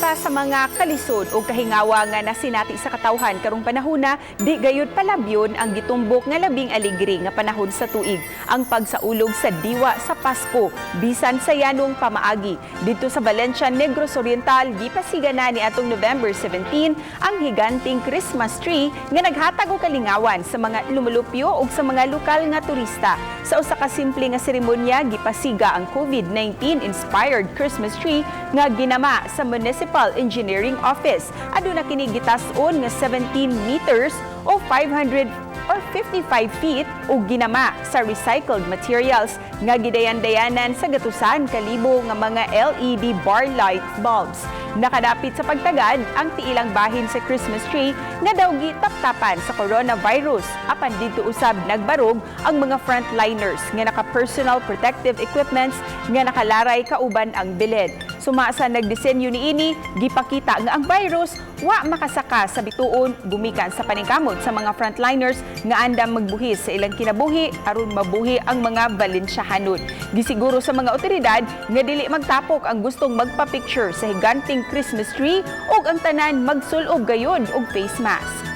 Para sa mga kalisod o kahingawa nga nasinati sa katawhan karong panahona, di gayud palabyon ang gitumbok nga labing aligri nga panahon sa tuig, ang pagsaulog sa diwa sa Pasko bisan sa yanong pamaagi. Dito sa Valencia, Negros Oriental, gipasigan na ni atong November 17 ang higanting Christmas tree nga naghatag og kalingawan sa mga lumulupyo ug sa mga lokal nga turista. Sa usa ka simple nga seremonya, gipasiga ang COVID-19 inspired Christmas tree nga ginama sa Municipal Engineering Office. Aduna kini gitas-on nga 17 meters o 500 or 55 feet o ginama sa recycled materials nga gidayan-dayanan sa gatusan kalibo nga mga LED bar light bulbs. Nakadapit sa pagtagad ang tiilang bahin sa Christmas tree nga daw gitap-tapan sa coronavirus. Apan dito usab nagbarog ang mga frontliners nga naka-personal protective equipments nga nakalaray kauban ang bilid. Sumasa nagdisenyo niini, gipakita nga ang virus wa makasaka sa bituon gumikan sa paningkamot sa mga frontliners nga andam magbuhis sa ilang kinabuhi aron mabuhi ang mga Valenciahanot. Gisiguro sa mga otoridad nga dili magtapok ang gustong magpa-picture sa higanting Christmas tree ug ang tanan magsul-og gayon og face mask.